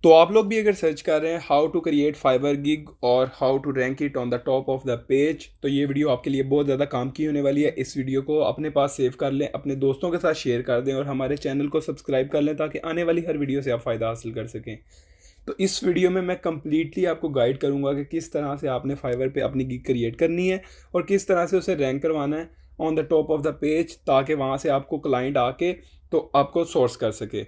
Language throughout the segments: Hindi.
तो आप लोग भी अगर सर्च कर रहे हैं how to create Fiverr gig और how to rank it on the top of the page, तो ये वीडियो आपके लिए बहुत ज़्यादा काम की होने वाली है। इस वीडियो को अपने पास सेव कर लें, अपने दोस्तों के साथ शेयर कर दें और हमारे चैनल को सब्सक्राइब कर लें ताकि आने वाली हर वीडियो से आप फ़ायदा हासिल कर सकें। तो इस वीडियो में मैं कम्प्लीटली आपको गाइड करूँगा कि किस तरह से आपने फाइवर पे अपनी गिग क्रिएट करनी है और किस तरह से उसे रैंक करवाना है on the top of the page, ताकि वहाँ से आपको क्लाइंट आके तो आपको सोर्स कर सके।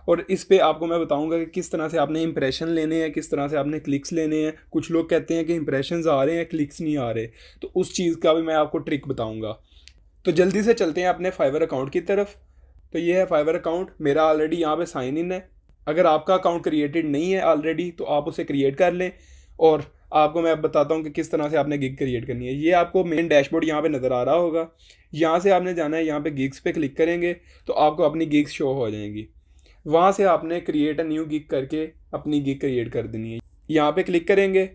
और इस पे आपको मैं बताऊंगा कि किस तरह से आपने इंप्रेशन लेने हैं, किस तरह से आपने क्लिक्स लेने हैं। कुछ लोग कहते हैं कि इंप्रेशंस आ रहे हैं, क्लिक्स नहीं आ रहे, तो उस चीज़ का भी मैं आपको ट्रिक बताऊंगा। तो जल्दी से चलते हैं अपने फाइवर अकाउंट की तरफ। तो ये है फाइवर अकाउंट, मेरा ऑलरेडी यहाँ पे साइन इन है। अगर आपका अकाउंट क्रिएटेड नहीं है ऑलरेडी तो आप उसे क्रिएट कर लें। और आपको मैं अब बताता हूँ कि किस तरह से आपने गिग क्रिएट करनी है। ये आपको मेन डैशबोर्ड यहाँ पे नज़र आ रहा होगा। यहाँ से आपने जाना है, यहाँ पे गिग्स पे क्लिक करेंगे तो आपको अपनी गिग्स शो हो जाएंगी। वहाँ से आपने क्रिएट अ न्यू गिग करके अपनी गिग क्रिएट कर देनी है। यहाँ पे क्लिक करेंगे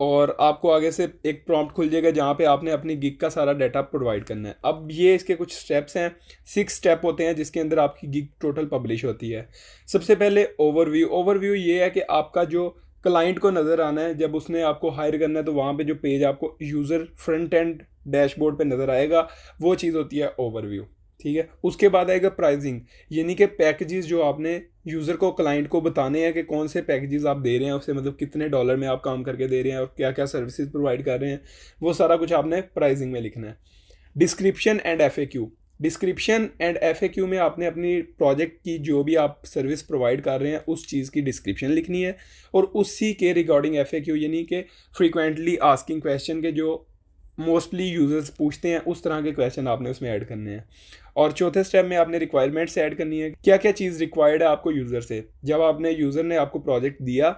और आपको आगे से एक प्रॉम्प्ट खुल जाएगा जहाँ पे आपने अपनी गिग का सारा डाटा प्रोवाइड करना है। अब ये इसके कुछ स्टेप्स हैं, 6 स्टेप होते हैं जिसके अंदर आपकी गिग टोटल पब्लिश होती है। सबसे पहले ओवरव्यू। ओवरव्यू ये है कि आपका जो क्लाइंट को नज़र आना है जब उसने आपको हायर करना है, तो वहाँ पे जो पेज आपको यूज़र फ्रंट एंड डैशबोर्ड पे नज़र आएगा वो चीज़ होती है ओवरव्यू। ठीक है, उसके बाद आएगा प्राइसिंग, यानी कि पैकेजेस जो आपने यूज़र को क्लाइंट को बताने हैं कि कौन से पैकेजेस आप दे रहे हैं उसे, मतलब कितने डॉलर में आप काम करके दे रहे हैं और क्या क्या सर्विसेज प्रोवाइड कर रहे हैं, वो सारा कुछ आपने प्राइसिंग में लिखना है। Description and FAQ. Description and FAQ में आपने अपनी प्रोजेक्ट की जो भी आप सर्विस प्रोवाइड कर रहे हैं उस चीज़ की डिस्क्रिप्शन लिखनी है और उसी के रिगार्डिंग एफएक्यू यानी कि फ्रीक्वेंटली आस्किंग क्वेश्चन के जो मोस्टली यूज़र्स पूछते हैं उस तरह के क्वेश्चन आपने उसमें ऐड करने हैं। और चौथे स्टेप में आपने रिक्वायरमेंट्स ऐड करनी है, क्या क्या चीज़ रिक्वायर्ड है आपको यूज़र से। जब आपने यूज़र ने आपको प्रोजेक्ट दिया,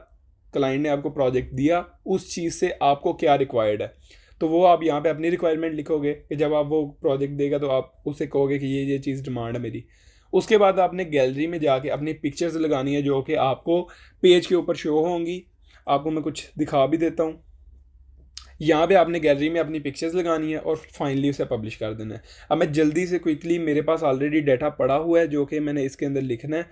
क्लाइंट ने आपको प्रोजेक्ट दिया, उस चीज़ से आपको क्या रिक्वायर्ड है, तो वो आप यहाँ पे अपनी रिक्वायरमेंट लिखोगे कि जब आप वो प्रोजेक्ट देगा तो आप उसे कहोगे कि ये चीज़ डिमांड है मेरी। उसके बाद आपने गैलरी में जाके अपनी पिक्चर्स लगानी है जो कि आपको पेज के ऊपर शो होंगी। आपको मैं कुछ दिखा भी देता हूँ। यहाँ पे आपने गैलरी में अपनी पिक्चर्स लगानी है और फाइनली उसे पब्लिश कर देना है। अब मैं जल्दी से क्विकली, मेरे पास ऑलरेडी डाटा पड़ा हुआ है जो कि मैंने इसके अंदर लिखना है।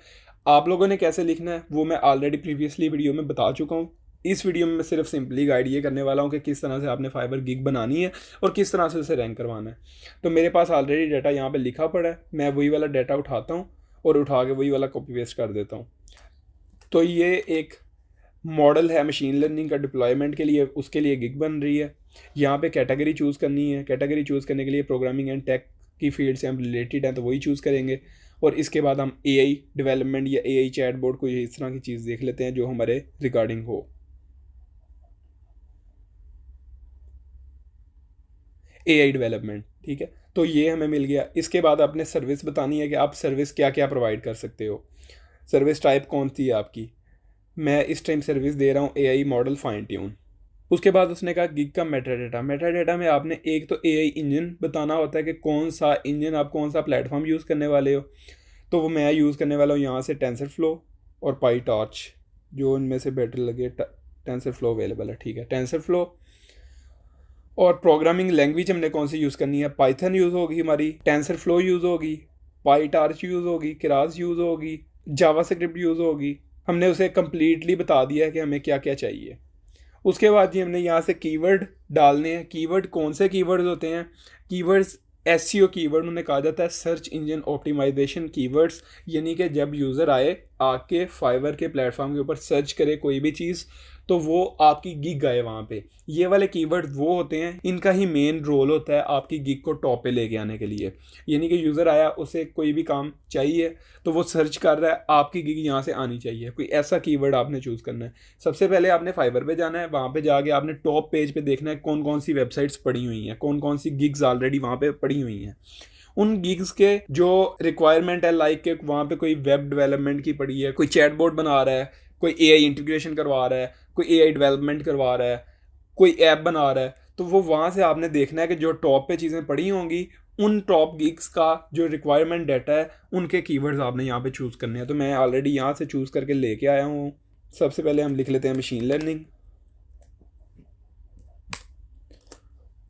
आप लोगों ने कैसे लिखना है वो मैं ऑलरेडी प्रीवियसली वीडियो में बता चुका हूँ। इस वीडियो में मैं सिर्फ सिंपली गाइड ये करने वाला हूँ कि किस तरह से आपने फाइबर गिग बनानी है और किस तरह से उसे रैंक करवाना है। तो मेरे पास ऑलरेडी डाटा यहाँ पर लिखा पड़ा है, मैं वही वाला डाटा उठाता हूँ और उठा के वही वाला कॉपी पेस्ट कर देता हूँ। तो ये एक मॉडल है मशीन लर्निंग का डिप्लॉयमेंट के लिए, उसके लिए गिग बन रही है। यहाँ पे कैटेगरी चूज़ करनी है। कैटेगरी चूज़ करने के लिए प्रोग्रामिंग एंड टेक की फील्ड से हम रिलेटेड हैं तो वही चूज़ करेंगे। और इसके बाद हम एआई डेवलपमेंट या एआई चैटबॉट कोई इस तरह की चीज़ देख लेते हैं जो हमारे रिगार्डिंग हो। एआई डेवलपमेंट, ठीक है, तो ये हमें मिल गया। इसके बाद आपने सर्विस बतानी है कि आप सर्विस क्या क्या प्रोवाइड कर सकते हो। सर्विस टाइप कौन सी है आपकी। मैं इस टाइम सर्विस दे रहा हूँ एआई मॉडल फाइन ट्यून। उसके बाद उसने कहा गिग का मेटा डेटा। मेटा डेटा में आपने एक तो एआई इंजन बताना होता है कि कौन सा इंजन, आप कौन सा प्लेटफॉर्म यूज़ करने वाले हो। तो वो मैं यूज़ करने वाला हूँ यहाँ से टेंसर फ्लो और पाई टॉर्च, जो इनमें से बेटर लगे। टेंसर फ्लो अवेलेबल है, ठीक है, टेंसर फ्लो। और प्रोग्रामिंग लैंग्वेज हमने कौन सी यूज़ करनी है, पाइथन यूज़ होगी हमारी, टेंसर फ्लो यूज़ होगी, पाई टॉर्च यूज़ होगी, केरास यूज़ होगी, जावा स्क्रिप्ट यूज़ होगी। हमने उसे कम्प्लीटली बता दिया है कि हमें क्या क्या चाहिए। उसके बाद जी हमने यहाँ से कीवर्ड डालने हैं। कीवर्ड कौन से कीवर्ड्स होते हैं, कीवर्ड्स एसईओ कीवर्ड उन्हें कहा जाता है, सर्च इंजन ऑप्टिमाइजेशन कीवर्ड्स। यानी कि जब यूज़र आए आके फाइवर के प्लेटफॉर्म के ऊपर सर्च करे कोई भी चीज़ तो वो आपकी गिग आए वहाँ पे। ये वाले कीवर्ड वो होते हैं, इनका ही मेन रोल होता है आपकी गिग को टॉप पे लेके आने के लिए। यानी कि यूज़र आया, उसे कोई भी काम चाहिए तो वो सर्च कर रहा है, आपकी गिग यहाँ से आनी चाहिए। कोई ऐसा कीवर्ड आपने चूज़ करना है। सबसे पहले आपने फाइवर पे जाना है, वहाँ पे जाके आपने टॉप पेज पे देखना है कौन कौन सी वेबसाइट्स पड़ी हुई हैं, कौन कौन सी गिग्स ऑलरेडी वहाँ पे पड़ी हुई हैं। उन गिग्स के जो रिक्वायरमेंट है, लाइक के वहाँ पे कोई वेब डेवलपमेंट की पड़ी है, कोई चैटबॉट बना रहा है, कोई एआई इंटीग्रेशन करवा रहा है, कोई एआई डेवलपमेंट करवा रहा है, कोई ऐप बना रहा है, तो वो वहाँ से आपने देखना है कि जो टॉप पे चीज़ें पड़ी होंगी उन टॉप गिग्स का जो रिक्वायरमेंट डाटा है उनके कीवर्ड्स आपने यहाँ पे चूज़ करने हैं। तो मैं ऑलरेडी यहाँ से चूज़ करके लेके आया हूँ। सबसे पहले हम लिख लेते हैं मशीन लर्निंग।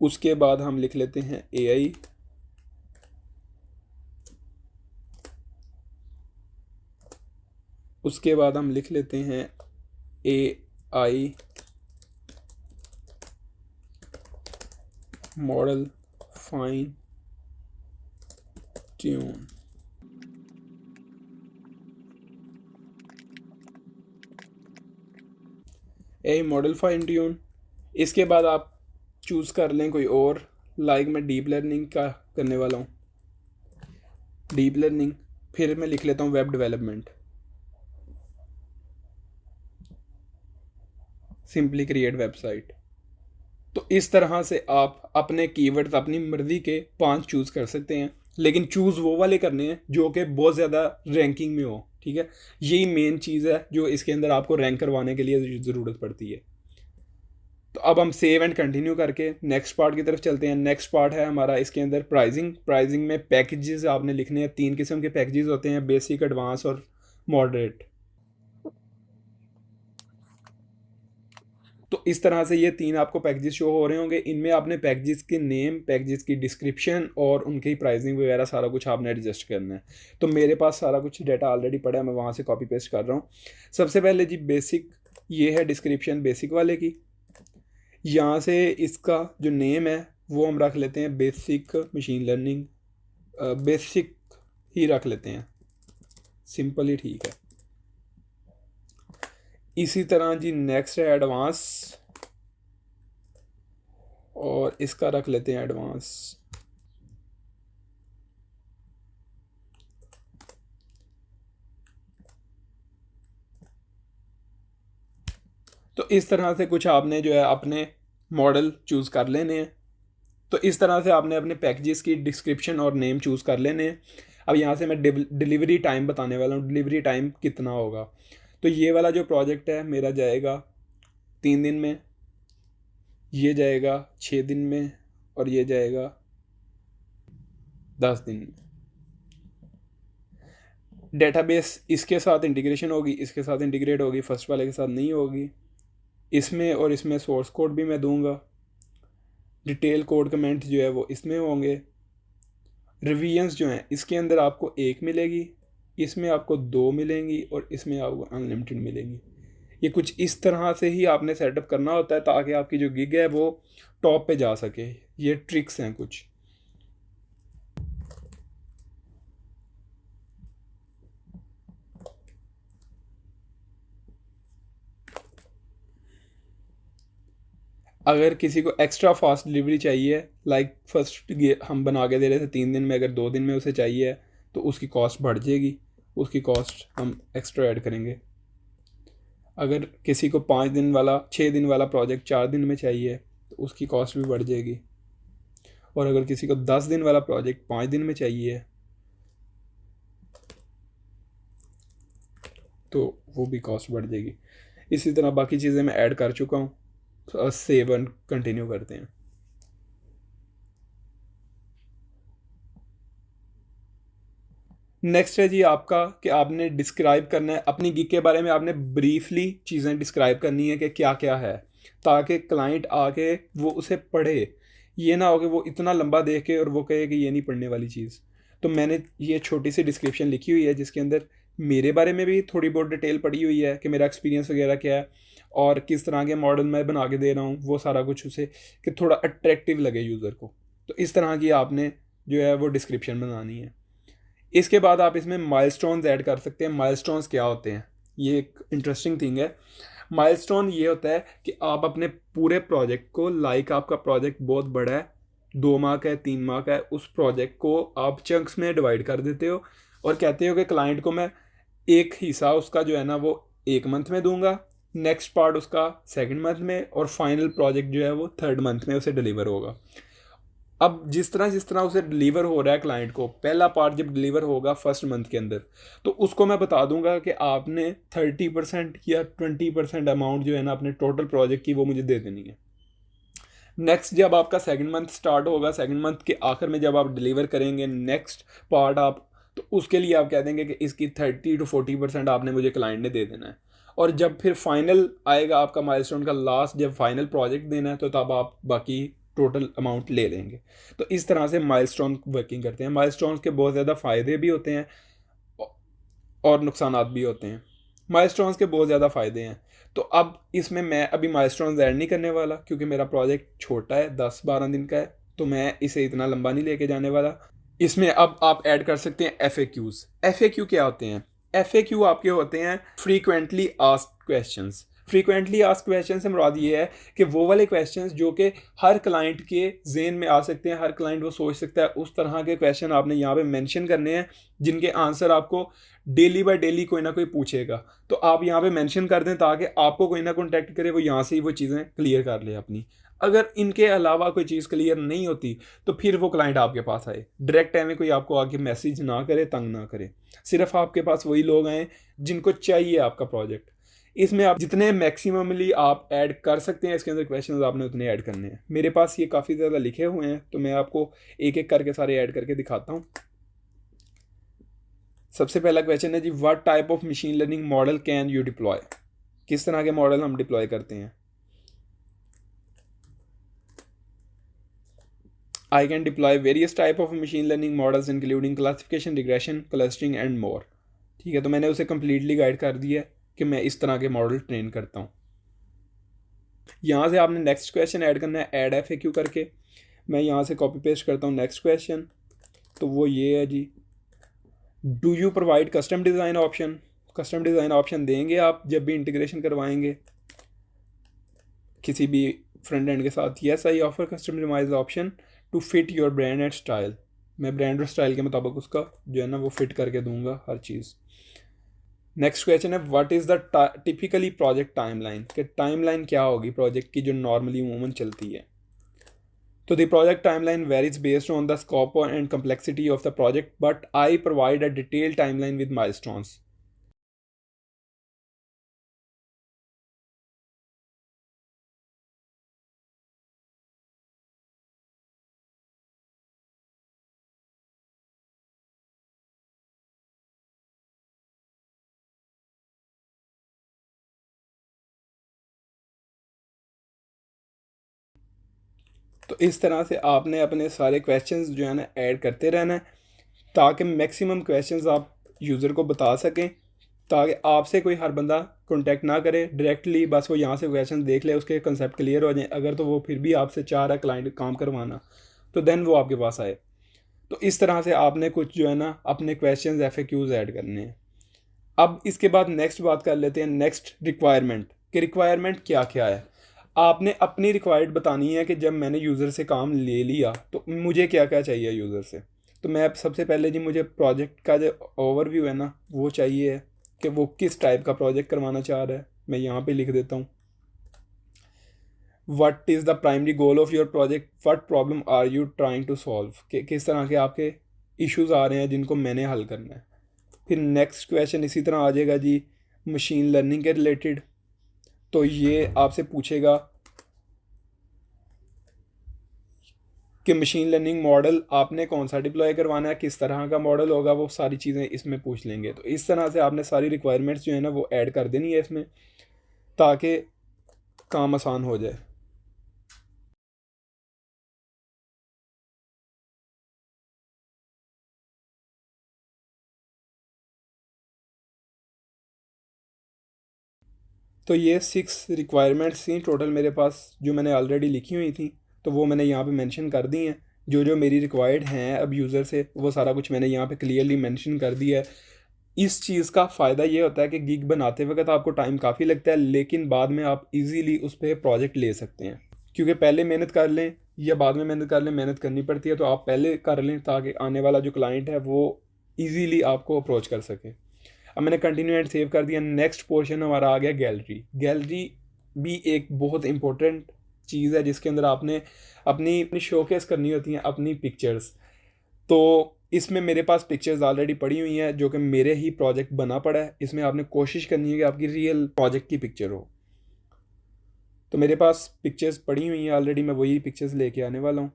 उसके बाद हम लिख लेते हैं एआई। उसके बाद हम लिख लेते हैं AI model fine tune. AI model fine tune. इसके बाद आप चूज़ कर लें कोई और, लाइक मैं डीप लर्निंग का करने वाला हूँ, डीप लर्निंग। फिर मैं लिख लेता हूँ web development, simply create website. तो इस तरह से आप अपने कीवर्ड्स अपनी मर्ज़ी के 5 चूज़ कर सकते हैं, लेकिन चूज़ वो वाले करने हैं जो कि बहुत ज़्यादा रैंकिंग में हो, ठीक है। यही मेन चीज़ है जो इसके अंदर आपको रैंक करवाने के लिए ज़रूरत पड़ती है। तो अब हम सेव एंड कंटिन्यू करके नेक्स्ट पार्ट की तरफ चलते हैं। नेक्स्ट पार्ट है हमारा इसके अंदर प्राइसिंग। प्राइसिंग में पैकेजेस आपने लिखने हैं। 3 किस्म के पैकेजेस होते हैं, बेसिक, एडवांस और मॉडरेट। तो इस तरह से ये 3 आपको पैकेजेस शो हो रहे होंगे। इनमें आपने पैकेजेस के नेम, पैकेजेस की डिस्क्रिप्शन और उनकी प्राइसिंग वगैरह सारा कुछ आपने एडजस्ट करना है। तो मेरे पास सारा कुछ डाटा ऑलरेडी पड़ा है, मैं वहाँ से कॉपी पेस्ट कर रहा हूँ। सबसे पहले जी बेसिक, ये है डिस्क्रिप्शन बेसिक वाले की। यहाँ से इसका जो नेम है वो हम रख लेते हैं बेसिक मशीन लर्निंग, बेसिक ही रख लेते हैं, सिंपल ही ठीक है। इसी तरह जी नेक्स्ट है एडवांस, और इसका रख लेते हैं एडवांस। तो इस तरह से कुछ आपने जो है अपने मॉडल चूज़ कर लेने हैं। तो इस तरह से आपने अपने पैकेजेस की डिस्क्रिप्शन और नेम चूज़ कर लेने हैं। अब यहाँ से मैं डिलीवरी टाइम बताने वाला हूँ, डिलीवरी टाइम कितना होगा। तो ये वाला जो प्रोजेक्ट है मेरा जाएगा 3 दिन में, ये जाएगा 6 दिन में, और ये जाएगा 10 दिन में। डेटाबेस इसके साथ इंटीग्रेशन होगी, इसके साथ इंटीग्रेट होगी, फर्स्ट वाले के साथ नहीं होगी। इसमें और इसमें सोर्स कोड भी मैं दूंगा। डिटेल कोड कमेंट जो है वो इसमें होंगे। रिवीजन्स जो हैं इसके अंदर आपको 1 मिलेगी, इसमें आपको 2 मिलेंगी, और इसमें आपको अनलिमिटेड मिलेंगी। ये कुछ इस तरह से ही आपने सेटअप करना होता है ताकि आपकी जो गिग है वो टॉप पे जा सके। ये ट्रिक्स हैं कुछ। अगर किसी को एक्स्ट्रा फास्ट डिलीवरी चाहिए, लाइक फर्स्ट हम बना के दे रहे थे 3 दिन में, अगर 2 दिन में उसे चाहिए तो उसकी कॉस्ट बढ़ जाएगी, उसकी कॉस्ट हम एक्स्ट्रा ऐड करेंगे। अगर किसी को 5 दिन वाला 6 दिन वाला प्रोजेक्ट 4 दिन में चाहिए तो उसकी कॉस्ट भी बढ़ जाएगी। और अगर किसी को 10 दिन वाला प्रोजेक्ट 5 दिन में चाहिए तो वो भी कॉस्ट बढ़ जाएगी। इसी तरह बाकी चीज़ें मैं ऐड कर चुका हूँ। तो सेव एंड कंटिन्यू करते हैं। नेक्स्ट है जी आपका कि आपने डिस्क्राइब करना है अपनी गिग के बारे में। आपने ब्रीफली चीज़ें डिस्क्राइब करनी है कि क्या क्या है, ताकि क्लाइंट आके वो उसे पढ़े। ये ना हो कि वो इतना लंबा देख के और वो कहे कि ये नहीं पढ़ने वाली चीज़। तो मैंने ये छोटी सी डिस्क्रिप्शन लिखी हुई है जिसके अंदर मेरे बारे में भी थोड़ी बहुत डिटेल पड़ी हुई है कि मेरा एक्सपीरियंस वगैरह क्या है और किस तरह के मॉडल मैं बना के दे रहा हूँ, वो सारा कुछ उसे कि थोड़ा अट्रैक्टिव लगे यूज़र को। तो इस तरह की आपने जो है वो डिस्क्रिप्शन बनानी है। इसके बाद आप इसमें माइलस्टोन्स ऐड कर सकते हैं। माइलस्टोन्स क्या होते हैं, ये एक इंटरेस्टिंग थिंग है। माइलस्टोन ये होता है कि आप अपने पूरे प्रोजेक्ट को, लाइक आपका प्रोजेक्ट बहुत बड़ा है, 2 माह का है, 3 माह का है, उस प्रोजेक्ट को आप चंक्स में डिवाइड कर देते हो और कहते हो कि क्लाइंट को मैं एक हिस्सा उसका जो है ना वो 1 मंथ में दूंगा, नेक्स्ट पार्ट उसका 2nd मंथ में, और फाइनल प्रोजेक्ट जो है वो 3rd मंथ में उसे डिलीवर होगा। अब जिस तरह उसे डिलीवर हो रहा है क्लाइंट को, पहला पार्ट जब डिलीवर होगा 1st मंथ के अंदर, तो उसको मैं बता दूंगा कि आपने 30% या 20% अमाउंट जो है ना अपने टोटल प्रोजेक्ट की वो मुझे दे देनी है। नेक्स्ट जब आपका 2nd मंथ स्टार्ट होगा, 2nd मंथ के आखिर में जब आप डिलीवर करेंगे नेक्स्ट पार्ट आप, तो उसके लिए आप कह देंगे कि इसकी 30 to 40% आपने मुझे क्लाइंट ने दे देना है। और जब फिर फाइनल आएगा आपका माइलस्टोन का लास्ट, जब फाइनल प्रोजेक्ट देना है, तो तब आप बाकी टोटल अमाउंट ले लेंगे। तो इस तरह से माइलस्टोन वर्किंग करते हैं। माइलस्टोन्स के बहुत ज़्यादा फ़ायदे भी होते हैं और नुकसानात भी होते हैं। माइलस्टोन्स के बहुत ज़्यादा फ़ायदे हैं। तो अब इसमें मैं अभी माइलस्टोन्स ऐड नहीं करने वाला, क्योंकि मेरा प्रोजेक्ट छोटा है, 10-12 दिन का है, तो मैं इसे इतना लंबा नहीं लेके जाने वाला। इसमें अब आप ऐड कर सकते हैं FAQs। FAQ क्या होते हैं? FAQ आपके होते हैं frequently asked questions. Frequently asked question से मुराद ये है कि वो वाले क्वेश्चंस जो कि हर क्लाइंट के जेहन में आ सकते हैं, हर क्लाइंट वो सोच सकता है, उस तरह के क्वेश्चन आपने यहाँ पे मेंशन करने हैं, जिनके आंसर आपको डेली बाय डेली कोई ना कोई पूछेगा। तो आप यहाँ पे मेंशन कर दें ताकि आपको कोई ना कॉन्टैक्ट करे, वो यहाँ से ही वो चीज़ें क्लियर कर ले अपनी। अगर इनके अलावा कोई चीज़ क्लियर नहीं होती तो फिर वो क्लाइंट आपके पास आए, डायरेक्ट टाइम में कोई आपको आके मैसेज ना करे, तंग ना करे। सिर्फ आपके पास वही लोग आए जिनको चाहिए आपका प्रोजेक्ट। इसमें आप जितने मैक्सिममली आप ऐड कर सकते हैं इसके अंदर क्वेश्चंस, आपने उतने ऐड करने हैं। मेरे पास ये काफ़ी ज़्यादा लिखे हुए हैं, तो मैं आपको एक एक करके सारे ऐड करके दिखाता हूँ। सबसे पहला क्वेश्चन है जी, what type of machine learning model can you deploy? किस तरह के मॉडल हम डिप्लॉय करते हैं? I can deploy various type of machine learning models including classification, regression, clustering and more। ठीक है, तो मैंने उसे कम्प्लीटली गाइड कर दिया है कि मैं इस तरह के मॉडल ट्रेन करता हूँ। यहाँ से आपने नेक्स्ट क्वेश्चन ऐड करना है, ऐड FAQ करके। मैं यहाँ से कॉपी पेस्ट करता हूँ नेक्स्ट क्वेश्चन, तो वो ये है जी, do you provide custom design option? Custom design option देंगे आप जब भी इंटीग्रेशन करवाएंगे किसी भी फ्रंट एंड के साथ? Yes I offer customise option to fit your brand and style. मैं ब्रांड और स्टाइल के मुताबिक उसका जो है ना वो फिट करके दूंगा हर चीज़। नेक्स्ट क्वेश्चन है, what is the typically project timeline? कि टाइमलाइन क्या होगी प्रोजेक्ट की जो नॉर्मली अमूमन चलती है? तो the project timeline varies based on the scope and complexity of the project, but I provide a detail timeline with milestones. तो इस तरह से आपने अपने सारे क्वेश्चंस जो है ना ऐड करते रहना है, ताकि मैक्सिमम क्वेश्चंस आप यूज़र को बता सकें, ताकि आपसे कोई हर बंदा कांटेक्ट ना करे डायरेक्टली, बस वो यहाँ से क्वेश्चन देख ले, उसके कंसेप्ट क्लियर हो जाए। अगर तो वो फिर भी आपसे चाह रहा है क्लाइंट काम करवाना, तो देन वो आपके पास आए। तो इस तरह से आपने कुछ जो है ना अपने क्वेश्चंस FAQs ऐड करने हैं। अब इसके बाद नेक्स्ट बात कर लेते हैं, नेक्स्ट रिक्वायरमेंट कि रिक्वायरमेंट क्या क्या है। आपने अपनी रिक्वायर्ड बतानी है कि जब मैंने यूज़र से काम ले लिया तो मुझे क्या क्या चाहिए यूज़र से। तो मैं अब सबसे पहले जी, मुझे प्रोजेक्ट का जो ओवरव्यू है ना वो चाहिए है कि वो किस टाइप का प्रोजेक्ट करवाना चाह रहा है। मैं यहाँ पे लिख देता हूँ, what is the primary goal of your project, what problem are you trying to solve, कि किस तरह के आपके इश्यूज़ आ रहे हैं जिनको मैंने हल करना है। फिर नेक्स्ट क्वेश्चन इसी तरह आ जाएगा जी, मशीन लर्निंग के रिलेटेड। तो ये आपसे पूछेगा कि मशीन लर्निंग मॉडल आपने कौन सा डिप्लॉय करवाना है, किस तरह का मॉडल होगा, वो सारी चीज़ें इसमें पूछ लेंगे। तो इस तरह से आपने सारी रिक्वायरमेंट्स जो है ना वो ऐड कर देनी है इसमें, ताकि काम आसान हो जाए। तो ये 6 रिक्वायरमेंट्स थी टोटल मेरे पास, जो मैंने ऑलरेडी लिखी हुई थी, तो वो मैंने यहाँ पे मेंशन कर दी हैं। जो जो मेरी रिक्वायर्ड हैं अब यूज़र से, वो सारा कुछ मैंने यहाँ पे क्लियरली मेंशन कर दिया है। इस चीज़ का फ़ायदा ये होता है कि गिग बनाते वक्त आपको टाइम काफ़ी लगता है, लेकिन बाद में आप इजीली उस पर प्रोजेक्ट ले सकते हैं। क्योंकि पहले मेहनत कर लें या बाद में मेहनत कर लें, मेहनत करनी पड़ती है, तो आप पहले कर लें ताकि आने वाला जो क्लाइंट है वो ईजीली आपको अप्रोच कर सके। अब मैंने कंटिन्यू एंड सेव कर दिया। नेक्स्ट पोर्शन हमारा आ गया गैलरी। गैलरी भी एक बहुत इंपॉर्टेंट चीज़ है जिसके अंदर आपने अपनी अपनी शोकेस करनी होती हैं अपनी पिक्चर्स। तो इसमें मेरे पास पिक्चर्स ऑलरेडी पड़ी हुई हैं जो कि मेरे ही प्रोजेक्ट बना पड़ा है। इसमें आपने कोशिश करनी है कि आपकी रियल प्रोजेक्ट की पिक्चर हो। तो मेरे पास पिक्चर्स पड़ी हुई हैं ऑलरेडी, मैं वही पिक्चर्स लेके आने वाला हूँ।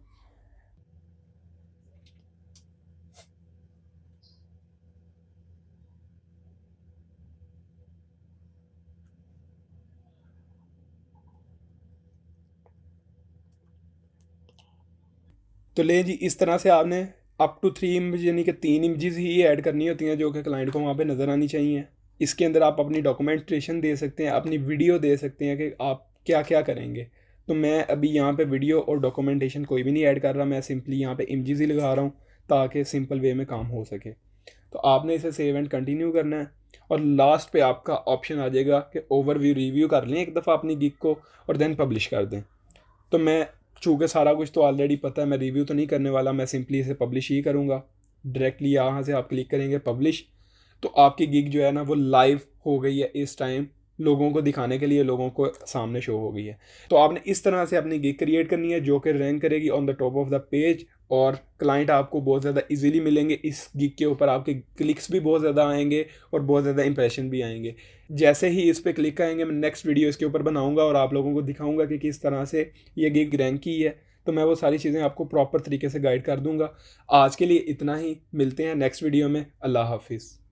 तो ले जी, इस तरह से आपने अप टू 3 इमेज यानी कि 3 इमेजेस ही ऐड करनी होती हैं जो कि क्लाइंट को वहाँ पे नज़र आनी चाहिए। इसके अंदर आप अपनी डॉक्यूमेंटेशन दे सकते हैं, अपनी वीडियो दे सकते हैं कि आप क्या क्या करेंगे। तो मैं अभी यहाँ पे वीडियो और डॉक्यूमेंटेशन कोई भी नहीं ऐड कर रहा, मैं सिंपली यहाँ पे इमेजेस ही लगा रहा हूँ ताकि सिंपल वे में काम हो सके। तो आपने इसे सेव एंड कंटिन्यू करना है और लास्ट पे आपका ऑप्शन आ जाएगा कि ओवरव्यू रिव्यू कर लें एक दफ़ा अपनी गिग को और देन पब्लिश कर दें। तो मैं चूँकि सारा कुछ तो ऑलरेडी पता है, मैं रिव्यू तो नहीं करने वाला, मैं सिंपली इसे पब्लिश ही करूँगा। डायरेक्टली यहाँ से आप क्लिक करेंगे पब्लिश, तो आपकी गिग जो है ना वो लाइव हो गई है इस टाइम, लोगों को दिखाने के लिए लोगों को सामने शो हो गई है। तो आपने इस तरह से अपनी गिग क्रिएट करनी है जो कि रैंक करेगी on the top of the page, और क्लाइंट आपको बहुत ज़्यादा इजीली मिलेंगे। इस गिग के ऊपर आपके क्लिक्स भी बहुत ज़्यादा आएंगे और बहुत ज़्यादा इंप्रेशन भी आएंगे। जैसे ही इस पर क्लिक करेंगे, मैं नेक्स्ट वीडियो इसके ऊपर बनाऊंगा और आप लोगों को दिखाऊंगा कि किस तरह से ये गिग रैंक की है। तो मैं वो सारी चीज़ें आपको प्रॉपर तरीके से गाइड कर दूंगा। आज के लिए इतना ही, मिलते हैं नेक्स्ट वीडियो में। अल्लाह हाफिज़।